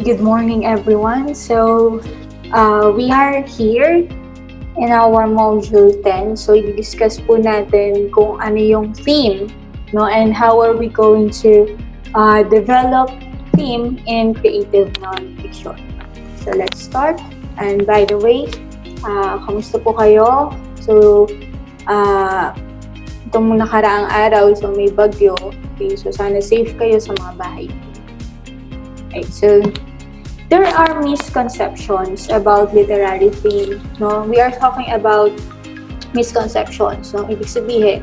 good morning everyone. We are here in our module 10. So, i-discuss po natin kung ano yung theme, no, and how are we going to develop theme in creative nonfiction. So, let's start. And by the way, kamusta po kayo? So, itong nakaraang araw, so may bagyo. Okay, so sana safe kayo sa mga bahay. Okay, so there are misconceptions about literary theme. No, we are talking about misconceptions. So, ibig sabihin,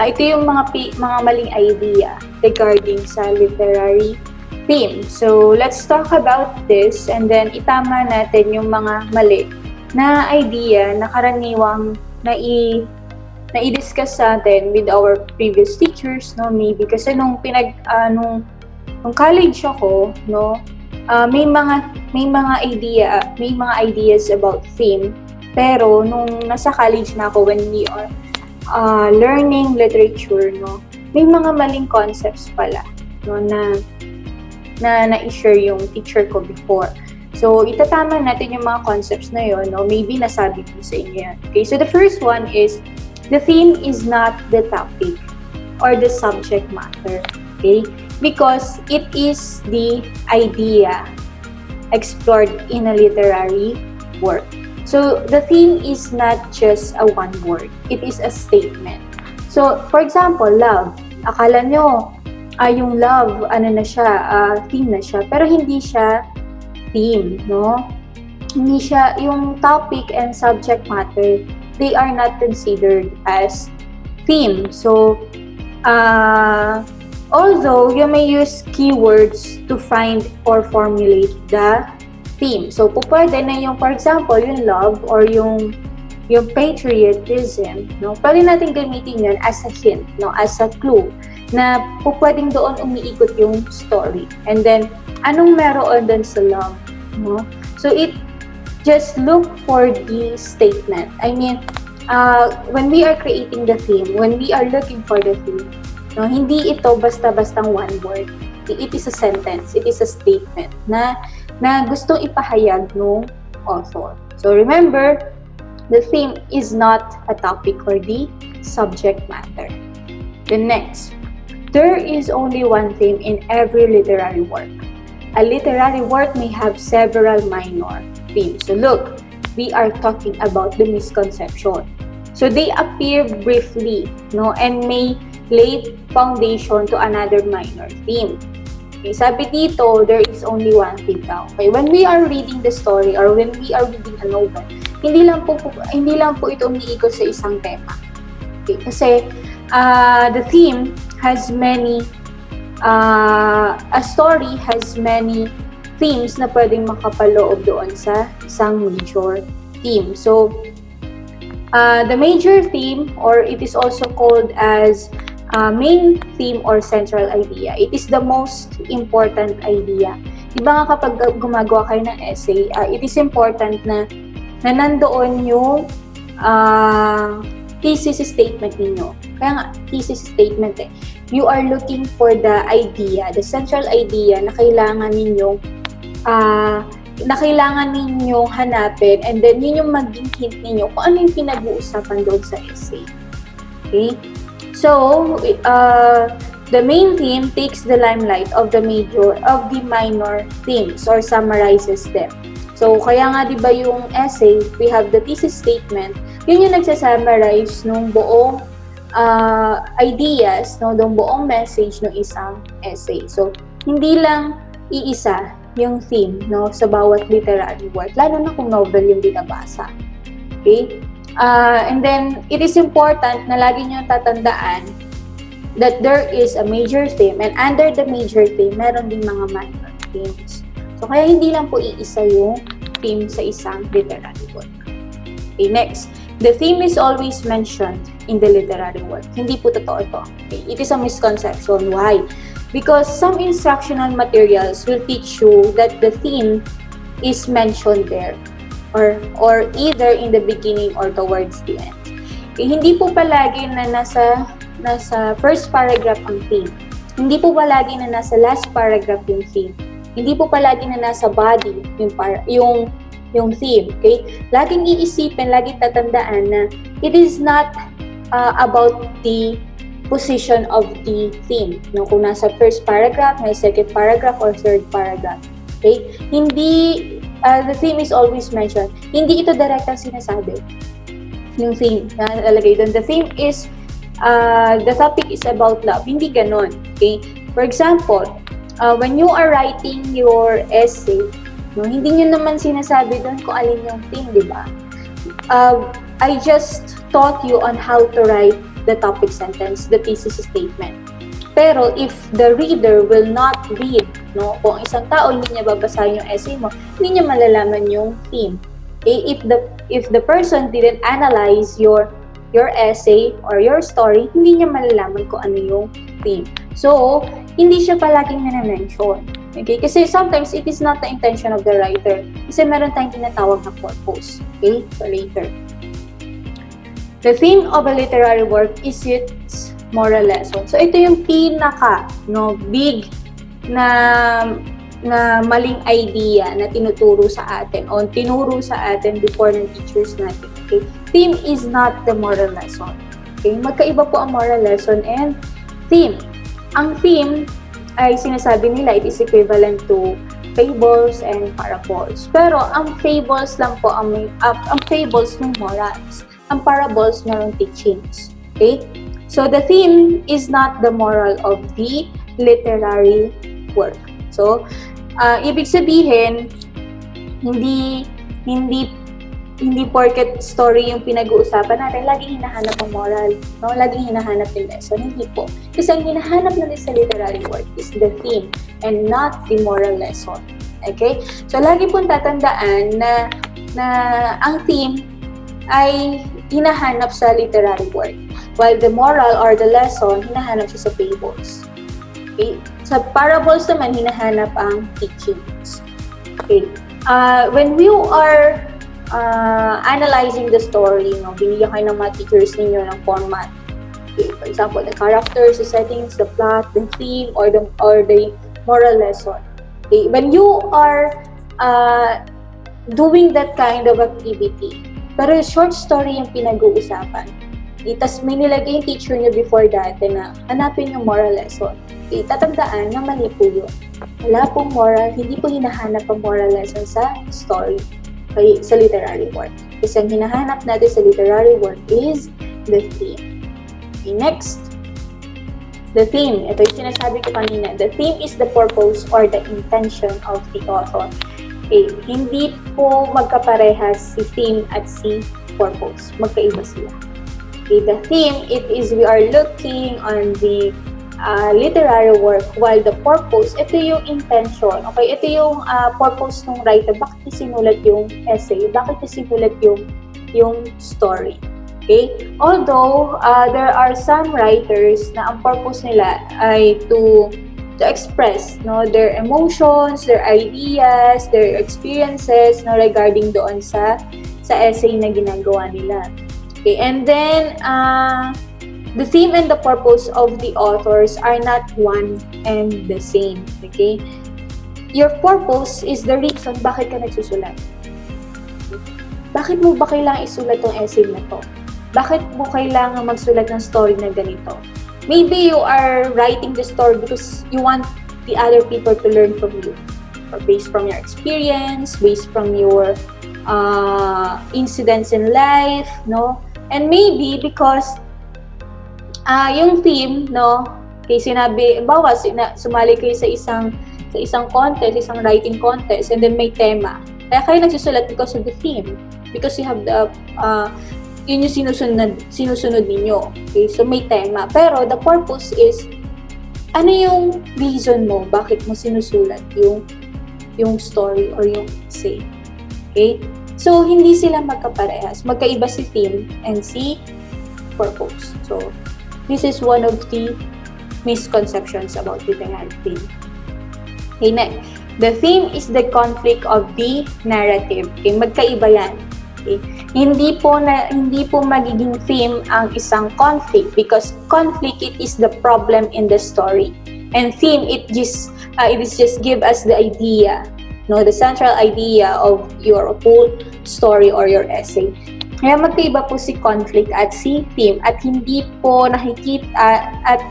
ito yung mga maling idea regarding sa literary theme. So, let's talk about this and then itama natin yung mga mali na idea na karaniwang na-discuss natin with our previous teachers, no, maybe kasi nung college ako, no, may mga ideas about theme, pero nung nasa college na ako, when we are learning literature, no, may mga maling concepts pala, no, na i-share yung teacher ko before. So, itatama natin yung mga concepts na yun, no, maybe nasabi ko sa inyo yan. Okay, so the first one is, the theme is not the topic or the subject matter, okay? Because it is the idea explored in a literary work. So, the theme is not just a one word. It is a statement. So, for example, love. Akala nyo, yung love, theme na siya. Pero hindi siya theme, no? Hindi siya, yung topic and subject matter, they are not considered as theme. So, although you may use keywords to find or formulate the theme. So, pwede na yung, for example, yung love or yung patriotism, no? Pwede natin gamitin yun as a hint, no? As a clue na pwedeng doon umiikot yung story. And then, anong meron doon sa love, no? So, just look for the statement. I mean, when we are creating the theme, when we are looking for the theme, no, hindi ito basta-bastang one word. It is a sentence, it is a statement na gustong ipahayag ng author. So remember, the theme is not a topic or the subject matter. The next, there is only one theme in every literary work. A literary work may have several minor themes. So look, we are talking about the misconception. So they appear briefly, no, and may lay foundation to another minor theme. Okay, sabi dito, there is only one theme daw. Okay, when we are reading the story or when we are reading a novel, hindi lang po ito umiikot sa isang tema. Okay, kasi the theme has many a story has many themes na pwedeng makapaloob doon sa isang major theme. So, the major theme, or it is also called as main theme or central idea. It is the most important idea. Diba nga kapag gumagawa kayo ng essay, it is important na nandoon yung thesis statement ninyo. Kaya nga, thesis statement eh. You are looking for the idea, the central idea na kailangan ninyong hanapin, and then yun yung maging hint ninyo kung ano yung pinag-uusapan doon sa essay. Okay? So, the main theme takes the limelight of the minor themes or summarizes them. So, kaya nga diba yung essay, we have the thesis statement, yun yung nagsa-summarize nung buong ideas, no, nung buong message ng isang essay. So, hindi lang iisa yung theme, no, sa bawat literary work, lalo na kung novel yung binabasa. Okay? And then, it is important na lagi nyo tatandaan that there is a major theme, and under the major theme, meron din mga minor themes. So, kaya hindi lang po iisa yung theme sa isang literary work. Okay, next. The theme is always mentioned in the literary work. Hindi po totoo ito. Okay? It is a misconception. Why? Because some instructional materials will teach you that the theme is mentioned there or either in the beginning or towards the end. Okay, hindi po palagi na nasa first paragraph ang theme. Hindi po palagi na nasa last paragraph yung theme. Hindi po palagi na nasa body yung theme, okay? Laging iisipin, laging tatandaan na it is not about the position of the theme, no? Kung nasa first paragraph, nasa second paragraph, or third paragraph, okay? Hindi, the theme is always mentioned. Hindi ito direktang sinasabi, yung theme na nalalagay doon. The theme is, the topic is about love. Hindi ganon, okay? For example, when you are writing your essay, no, hindi nyo naman sinasabi doon kung alin yung theme, di ba? I just taught you on how to write the topic sentence, the thesis statement. Pero if the reader will not read, no, kung isang tao hindi niya babasahin yung essay mo, hindi niya malalaman yung theme. Okay? If the person didn't analyze your essay or your story, hindi niya malalaman kung ano yung theme. So, hindi siya palaging na-mention. Okay? Kasi sometimes it is not the intention of the writer. Kasi meron tayong tinatawag na purpose. Okay? So, later. The theme of a literary work is its moral lesson. So, ito yung pinaka, no, big na maling idea na tinuturo sa atin o tinuro sa atin before ng teachers natin. Okay? Theme is not the moral lesson. Okay? Magkaiba po ang moral lesson and theme. Ang theme ay sinasabi nila it is equivalent to fables and parables. Pero ang fables lang po ang fables ng morals. Ang parables meron teachings. Okay? So the theme is not the moral of the literary work. So ibig sabihin hindi porket story yung pinag-uusapan natin, laging hinahanap ang moral, no? Laging hinahanap yung lesson. Hindi po. Kasi ang hinahanap natin sa literary work is the theme and not the moral lesson. Okay? So, lagi pong tatandaan na ang theme ay hinahanap sa literary work, while the moral or the lesson, hinahanap siya sa fables. Okay? Sa parables naman, hinahanap ang teachings. Okay? When you are analyzing the story, no, binigyan kayo ng mga teachers ninyo ng format. Okay, for example, the characters, the settings, the plot, the theme, or the moral lesson. Okay, when you are doing that kind of activity, pero short story yung pinag-uusapan, okay, tas may nilagay yung teacher nyo before dati na hanapin yung moral lesson. Okay, tatandaan na mali po yun. Wala pong moral, hindi po hinahanap ang moral lesson sa story. Okay, sa literary work. Kasi ang hinahanap natin sa literary work is the theme. Okay, next. The theme. Ito yung sinasabi ko kanina. The theme is the purpose or the intention of the author. Okay, hindi po magkaparehas si theme at si purpose. Magkaiba sila. Okay, the theme, it is we are looking on the literary work, while the purpose, ito yung intention. Okay, ito yung purpose ng writer. Bakit sinulat yung essay? Bakit sinulat yung story? Okay? Although, there are some writers na ang purpose nila ay to express, no, their emotions, their ideas, their experiences, no, regarding doon sa essay na ginagawa nila. Okay, and then, the theme and the purpose of the authors are not one and the same. Okay? Your purpose is the reason bakit ka nagsusulat. Bakit mo ba kailangan isulat tong essay na to? Bakit mo kailangan magsulat ng story na ganito? Maybe you are writing the story because you want the other people to learn from you. Or based from your experience, based from your incidents in life, no? And maybe because yung theme, no, kay sinabi, bawa, sumali kayo sa isang contest, isang writing contest, and then may tema. Kaya kayo nagsusulat because of the theme. Because you have the, yun yung sinusunod ninyo. Okay, so may tema. Pero the purpose is, ano yung reason mo, bakit mo sinusulat yung story or yung essay. Okay? So, hindi sila magkaparehas. Magkaiba si theme and si purpose. So, this is one of the misconceptions about literary theme. Okay, next. The theme is the conflict of the narrative. Okay, magkaiba yan. Okay? Hindi po magiging theme ang isang conflict because conflict, it is the problem in the story. And theme, it is just give us the idea, no, the central idea of your whole story or your essay. Kaya magkaiba po si conflict at si theme, at hindi po nakikita at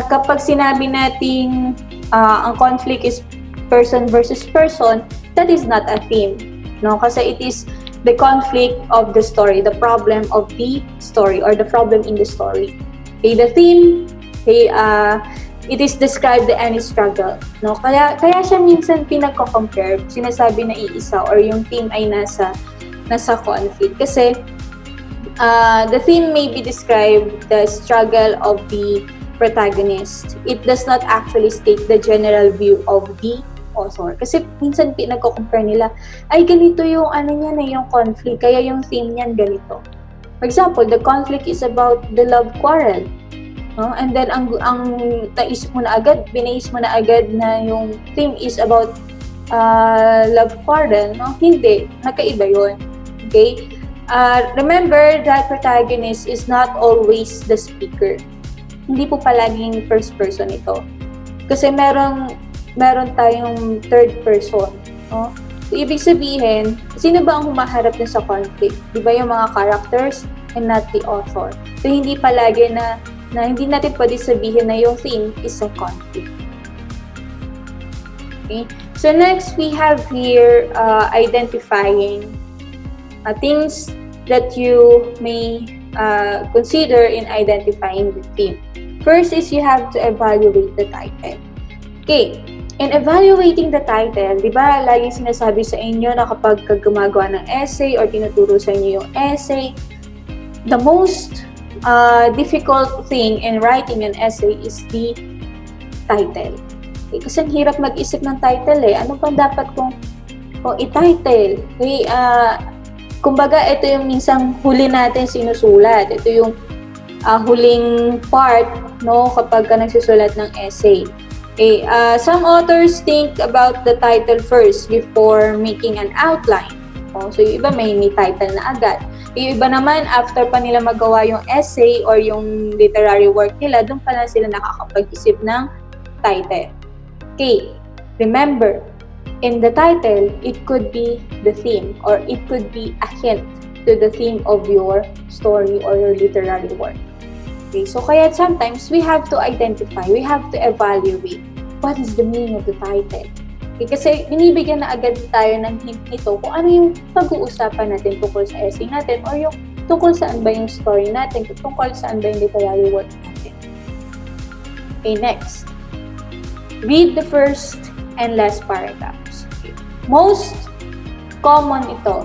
kapag sinabi nating ang conflict is person versus person, that is not a theme, no, kasi it is the conflict of the story, the problem of the story, or the problem in the story. Okay, the theme, okay, it is described the any struggle, no, kaya siya minsan pinagko-compare, sinasabi na iisa or yung theme ay nasa conflict kasi the theme may be described the struggle of the protagonist. It does not actually state the general view of the author. Kasi minsan pinagko-compare nila, ay ganito yung niya na yung conflict, kaya yung theme niyan ganito. For example, the conflict is about the love quarrel. No? And then ang naisip mo na agad, binase mo na agad na yung theme is about love quarrel, no? Hindi, nakaiba yun. Okay? Remember that protagonist is not always the speaker. Hindi po palaging first person ito. Kasi meron tayong third person, no? So, ibig sabihin, sino ba ang humaharap din sa conflict? Di ba yung mga characters and not the author? So, hindi palagi na hindi natin pwede sabihin na yung theme is a conflict. Okay? So, next, we have here identifying things that you may consider in identifying the theme. First is you have to evaluate the title. Okay, in evaluating the title, di ba laging sinasabi sa inyo na kapag gumagawa ng essay or tinuturo sa inyo yung essay, the most difficult thing in writing an essay is the title. Okay, kasi ang hirap mag-isip ng title eh. Ano pang dapat kong i-title? Okay, kumbaga, ito yung minsang huli natin sinusulat. Ito yung huling part, no, kapag nagsusulat ng essay. Okay, some authors think about the title first before making an outline. So, yung iba may title na agad. Yung iba naman, after pa nila magawa yung essay or yung literary work nila, doon pa na sila nakakapag-isip ng title. Okay, remember, in the title, it could be the theme or it could be a hint to the theme of your story or your literary work. Okay, so kaya sometimes we have to identify, we have to evaluate what is the meaning of the title. Okay, kasi binibigyan na agad tayo ng hint nito kung ano yung pag-uusapan natin tungkol sa essay natin or yung tungkol saan ba yung story natin, tungkol saan ba yung literary work natin. Okay, next. Read the first and last paragraphs. Okay. Most common ito,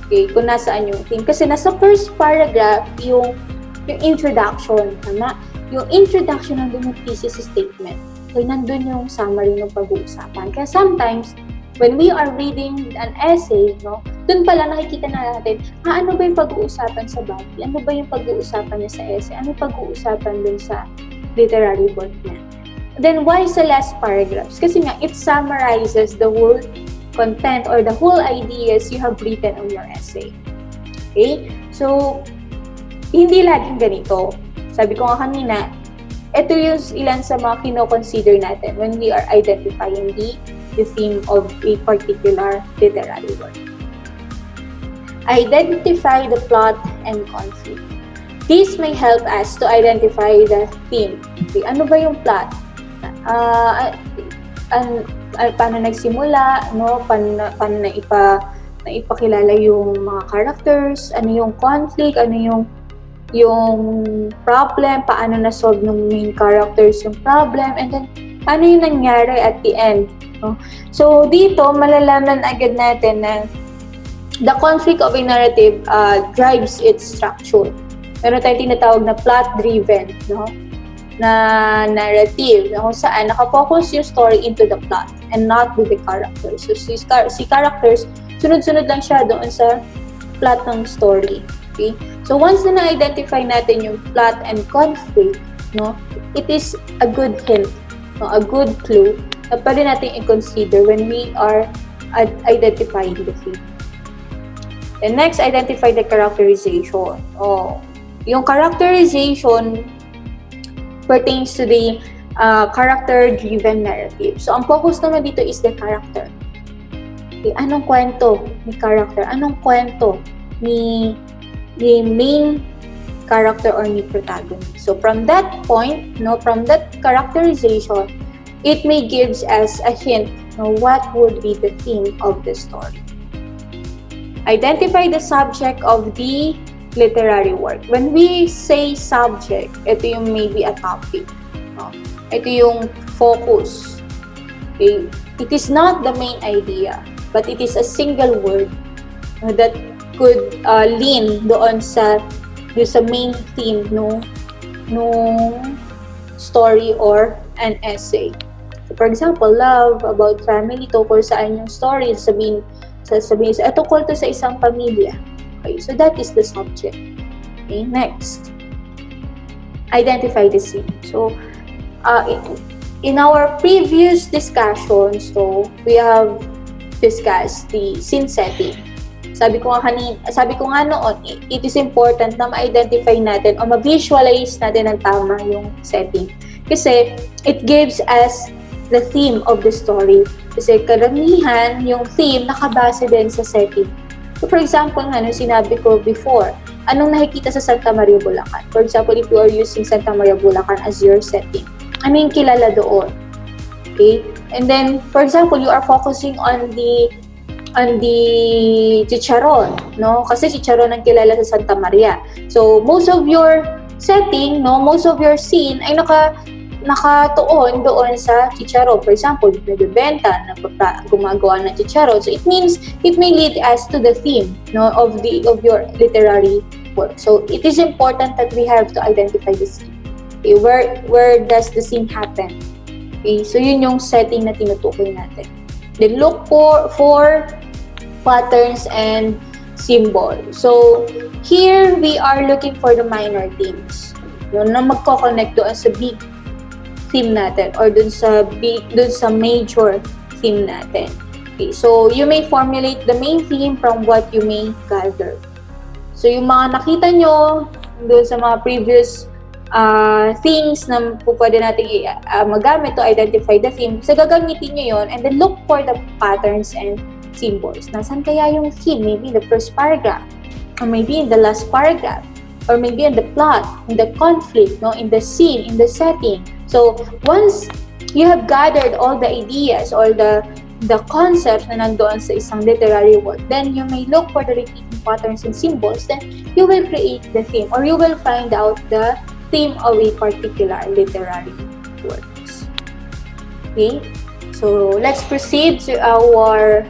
okay, kung nasaan yung theme. Kasi nasa first paragraph, yung introduction, tama? Yung introduction nandun yung thesis statement. So, nandun yung summary ng pag-uusapan. Kaya sometimes, when we are reading an essay, no, dun pala nakikita na natin, ano ba yung pag-uusapan sa body? Ano ba yung pag-uusapan niya sa essay? Ano yung pag-uusapan dun sa literary work niya? Then, why sa last paragraphs? Kasi nga, it summarizes the whole content or the whole ideas you have written on your essay. Okay? So, hindi laging ganito. Sabi ko nga kanina, ito yung ilan sa mga kino-consider natin when we are identifying the theme of a particular literary work. Identify the plot and conflict. This may help us to identify the theme. Okay, ano ba yung plot? Paano nagsimula, no? Paano ipakilala yung mga characters, ano yung conflict, ano yung problem, paano na-solve ng main characters yung problem, and then paano yung nangyari at the end. No? So, dito, malalaman agad natin na the conflict of a narrative drives its structure. Meron tayong tinatawag na plot-driven, no? Na narrative, kung saan nakafocus yung story into the plot and not with the characters. So, si characters, sunod-sunod lang siya doon sa plot ng story. Okay? So, once na na-identify natin yung plot and conflict, no, it is a good hint, no, a good clue na pwede natin i-consider when we are identifying the theme. And next, identify the characterization. Yung characterization pertains to the character-driven narrative. So, ang focus naman dito is the character. Okay, anong kwento ni character? Anong kwento ni main character or ni protagonist? So, from that point, from that characterization, it may gives us a hint what would be the theme of the story. Identify the subject of the literary work. When we say subject, ito yung maybe a topic. Ito yung focus. Okay? It is not the main idea, but it is a single word that could lean doon sa main theme no story or an essay. So, for example, love, about family, tungkol saan yung story, sabihin tungkol to sa isang pamilya. Okay, so that is the subject. Okay, next. Identify the scene. So, in our previous discussions, we have discussed the scene setting. Sabi ko nga noon, it is important na ma-identify natin o ma-visualize natin ng tama yung setting. Kasi it gives us the theme of the story. Kasi karamihan yung theme nakabase din sa setting. So for example, sinabi ko before, anong nakikita sa Santa Maria, Bulacan? For example, if you are using Santa Maria, Bulacan as your setting, ano yung kilala doon? Okay? And then, for example, you are focusing on the chicharon, no? Kasi chicharon ang kilala sa Santa Maria. So, most of your setting, most of your scene ay nakatuon doon sa chicharon. For example, nagbebenta, gumagawa ng chicharon. So, it means it may lead us to the theme, of your literary work. So, it is important that we have to identify the scene. Okay, where does the scene happen? Okay, so yun yung setting na tinutukoy natin. Then look for patterns and symbols. So here we are looking for the minor themes, na magko-connect doon sa big theme natin or doon sa major theme natin. Okay, so you may formulate the main theme from what you may gather. So yung mga nakita nyo doon sa mga previous things na pwede natin magamit to identify the theme. So, gagamitin nyo yun and then look for the patterns and symbols. Nasaan kaya yung theme? Maybe in the first paragraph, or maybe in the last paragraph, or maybe in the plot, in the conflict, in the scene, in the setting. So, once you have gathered all the ideas or the concepts na nandoon sa isang literary work, then you may look for the repeating patterns and symbols, then you will create the theme or you will find out the theme of a particular literary works. Okay, so let's proceed to our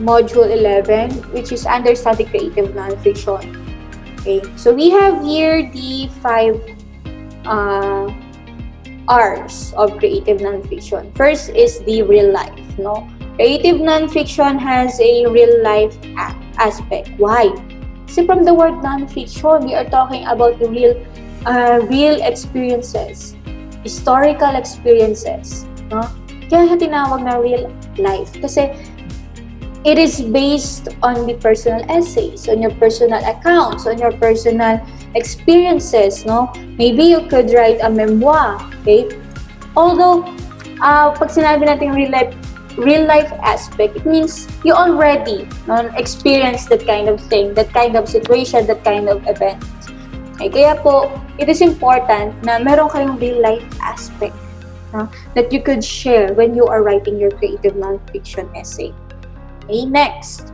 module 11, which is understudy creative nonfiction. Okay, so we have here the 5 R's of creative nonfiction. First is the real life. Creative nonfiction has a real life aspect. Why? See, from the word nonfiction, we are talking about the real experiences, historical experiences. Kaya tinawag na real life. Kasi it is based on the personal essays, on your personal accounts, on your personal experiences. Maybe you could write a memoir. Okay? Although, pag sinabi natin real life aspect, it means you already experience that kind of thing, that kind of situation, that kind of event. Okay, kaya po, it is important na meron kayong real life aspect that you could share when you are writing your creative nonfiction essay. Okay, next.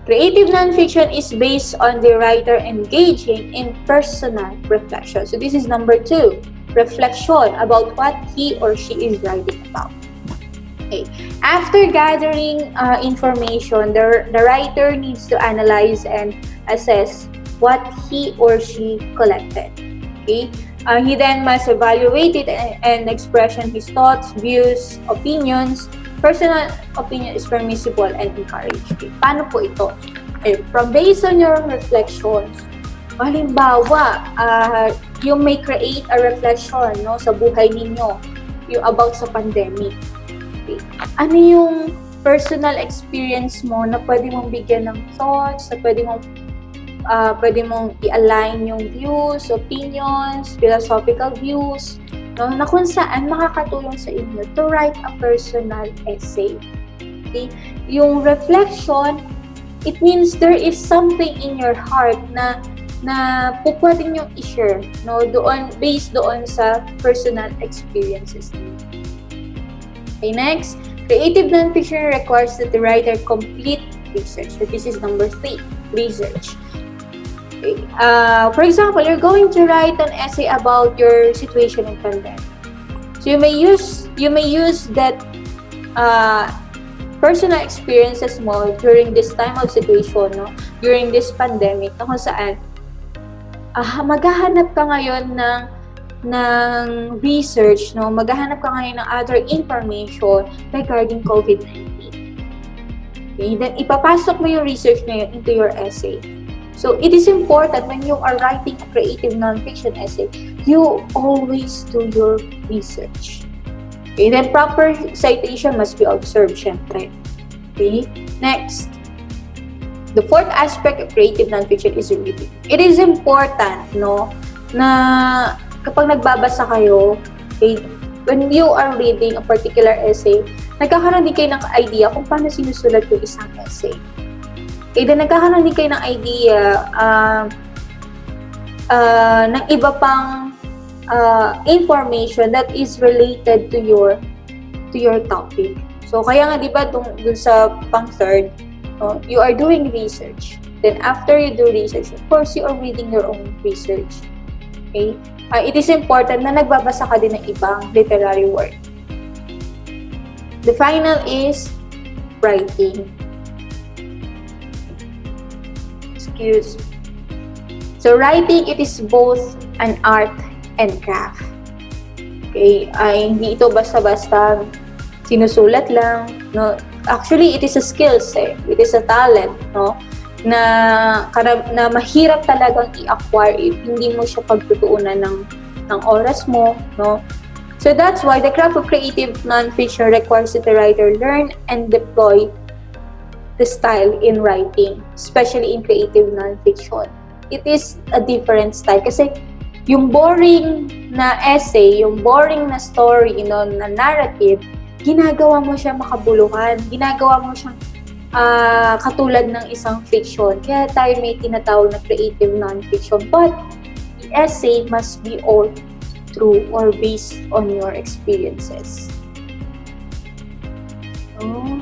Creative nonfiction is based on the writer engaging in personal reflection. So this is number 2, reflection about what he or she is writing about. Okay. After gathering information, the writer needs to analyze and assess what he or she collected. Okay. He then must evaluate it and express his thoughts, views, opinions. Personal opinion is permissible and encouraged. Okay. Paano po ito? Okay. Based on your reflections, halimbawa, you may create a reflection sa buhay ninyo about sa pandemic. Ano yung personal experience mo na pwede mong bigyan ng thoughts, na pwede mong pwede mong i-align yung views, opinions, philosophical views, no, na kung saan makakatulong sa inyo to write a personal essay. Okay? Yung reflection, it means there is something in your heart na pwede nyo i-share, no, based doon sa personal experiences. Okay, next, creative nonfiction requires that the writer complete research. So this is number 3, research. Okay. For example, you're going to write an essay about your situation in pandemic. So you may use that personal experiences mo during this time of situation, no, during this pandemic, na kung saan maghahanap ka ngayon ng research, no, maghahanap ka ngayon ng other information regarding COVID-19. Okay, then ipapasok mo yung research na yun into your essay. So it is important when you are writing a creative nonfiction essay, you always do your research. Okay, then proper citation must be observed, syempre. Okay, next. The 4th aspect of creative nonfiction is reading. It is important, no, na kapag nagbabasa kayo, okay, when you are reading a particular essay, nagkakaroon din kayo ng idea kung paano sinusulat yung isang essay. Okay, then nagkakaroon din kayo ng idea ng iba pang information that is related to your topic. So, kaya nga, di ba, dun sa pang-third, you are doing research. Then, after you do research, of course, you are reading your own research. Okay? It is important na nagbabasa ka din ng ibang literary work. The final is writing. Excuse me. So, writing, it is both an art and craft. Okay? Hindi ito basta-basta sinusulat lang, no? Actually, it is a skills, eh. It is a talent, no? Na mahirap talagang i-acquire if hindi mo siya pagtutuunan ng oras mo, no? So that's why the craft of creative nonfiction requires that the writer learn and deploy the style in writing, especially in creative nonfiction. It is a different style kasi yung boring na essay, yung boring na story, you know, na narrative, ginagawa mo siya makabuluhan, ginagawa mo siyang katulad ng isang fiction. Kaya tayo may tinatawag na creative nonfiction. But the essay must be all true or based on your experiences. So,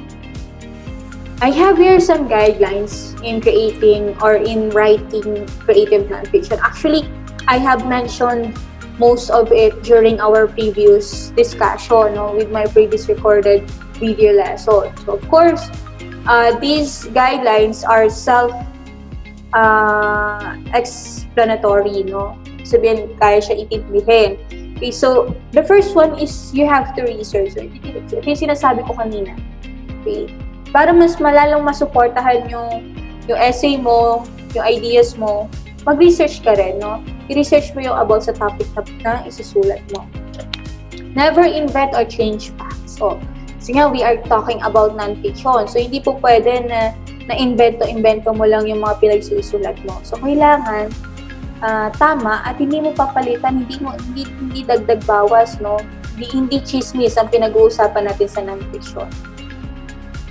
I have here some guidelines in creating or in writing creative nonfiction. Actually, I have mentioned most of it during our previous discussion, no, with my previous recorded video lesson. So, of course, these guidelines are self-explanatory, no? Sabihin, kaya siya itindihin. Okay, so, the first one is you have to research. So, ito yung sinasabi ko kanina. Okay? Para mas malalong masuportahan yung essay mo, yung ideas mo, mag-research ka rin, no? I-research mo yung about sa topic na isusulat mo. Never invent or change facts. So, kasi nga, we are talking about nonfiction. So, hindi po pwede na invento mo lang yung mga pinagsusulat mo. So, kailangan tama at hindi mo papalitan, hindi dagdag bawas, no? Hindi chismis ang pinag-uusapan natin sa nonfiction.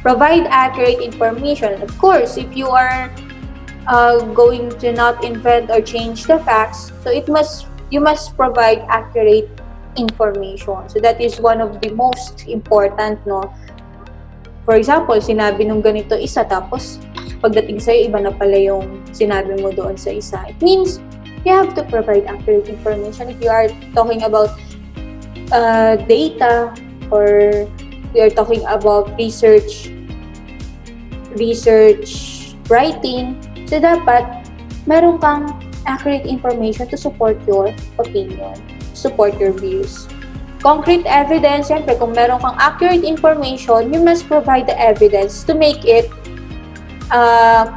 Provide accurate information. Of course, if you are going to not invent or change the facts, so you must provide accurate information. So that is one of the most important, no? For example, sinabi nung ganito isa, tapos pagdating sa'yo, iba na pala yung sinabi mo doon sa isa. It means you have to provide accurate information. If you are talking about data or you are talking about research writing, so dapat meron kang accurate information to support your opinion, support your views. Concrete evidence, siyempre, kung meron kang accurate information, you must provide the evidence to make it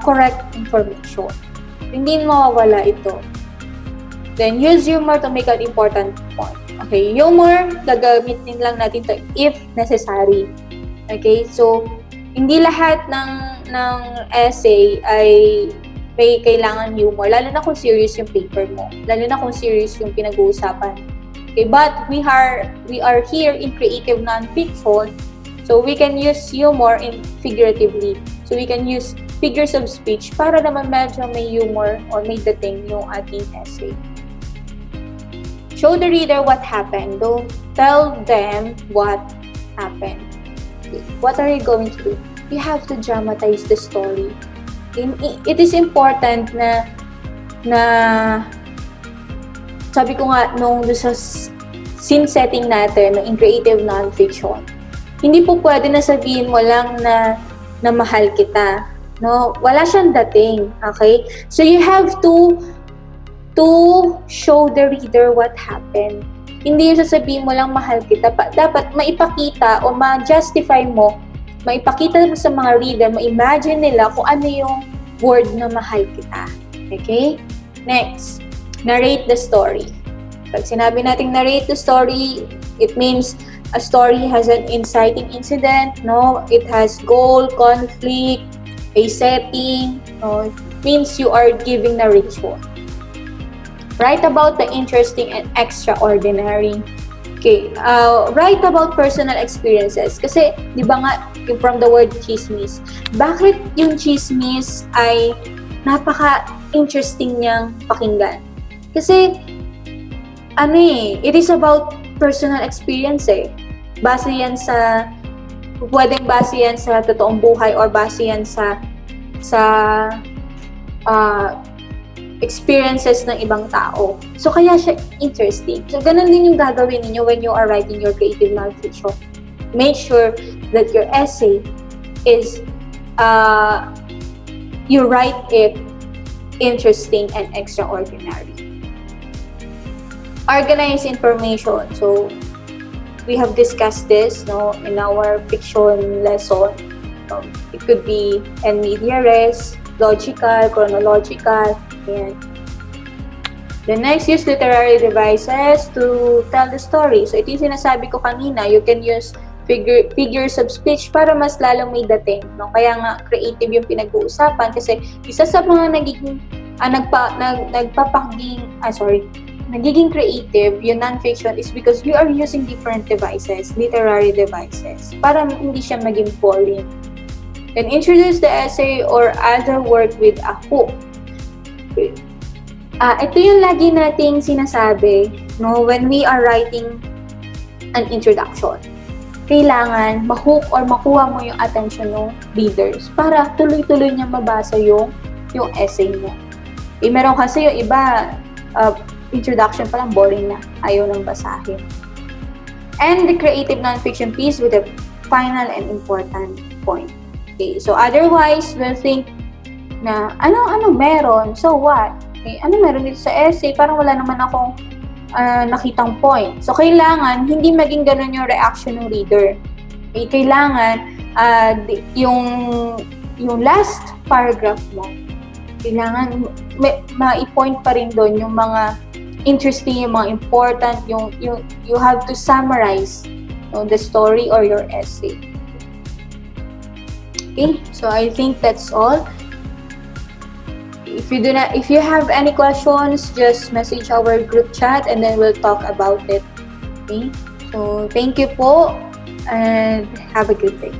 correct information. Hindi mawawala ito. Then, use humor to make an important point. Okay, humor, gagamitin lang natin to if necessary. Okay, so, hindi lahat ng essay ay may kailangan humor, lalo na kung serious yung paper mo, lalo na kung serious yung pinag-uusapan. Okay, but we are here in creative nonfiction, so we can use humor in figuratively. So we can use figures of speech para naman medyo may humor or may dating yung ating essay. Show the reader what happened. Don't tell them what happened. What are you going to do? You have to dramatize the story. It is important na sabi ko nga nung sa scene setting natin in creative nonfiction, hindi po pwede na sabihin mo lang na mahal kita. No, wala siyang dating. Okay? So you have to show the reader what happened. Hindi yung sasabihin mo lang mahal kita. Dapat maipakita o ma-justify mo, maipakita mo sa mga reader, ma-imagine nila kung ano yung word na mahal kita. Okay? Next, narrate the story. Pag sinabi natin narrate the story, it means a story has an inciting incident, no? It has goal, conflict, a setting, no? It means you are giving narration. Write about the interesting and extraordinary. Okay, write about personal experiences. Kasi, di ba nga, from the word chismis, bakit yung chismis ay napaka-interesting niyang pakinggan? Kasi, it is about personal experience eh. Base yan sa, pwedeng base yan sa totoong buhay or base yan sa experiences ng ibang tao. So, kaya siya interesting. So, ganun din yung gagawin ninyo when you are writing your creative nonfiction. Make sure that your essay is, you write it interesting and extraordinary. Organize information. So, we have discussed this, no, in our fiction lesson. It could be en media res, logical, chronological. Ayan. The next, use literary devices to tell the story. So, ito yung sinasabi ko kanina, you can use figures of speech para mas lalong may dating. No? Kaya nga, creative yung pinag-uusapan kasi isa sa mga nagiging creative yung nonfiction is because we are using different devices, literary devices, para hindi siya maging boring. Then, introduce the essay or other work with a hook. Ito yung lagi nating sinasabi, no, when we are writing an introduction. Kailangan ma-hook or makuha mo yung attention ng readers para tuloy-tuloy niya mabasa yung essay mo. Meron kasi yung iba, introduction pa lang boring na, ayaw nang basahin. And the creative nonfiction piece with a final and important point. Okay, so otherwise, we'll think na ano meron, so what? Okay, ano meron dito sa essay? Parang wala naman akong nakitang point. So, kailangan hindi maging ganun yung reaction ng reader. Okay, kailangan yung last paragraph mo, kailangan ma-point pa rin doon yung mga interesting, yung mga important, yung you have to summarize the story or your essay. Okay, so I think that's all. If you have any questions, just message our group chat and then we'll talk about it. Okay? So, thank you po and have a good day.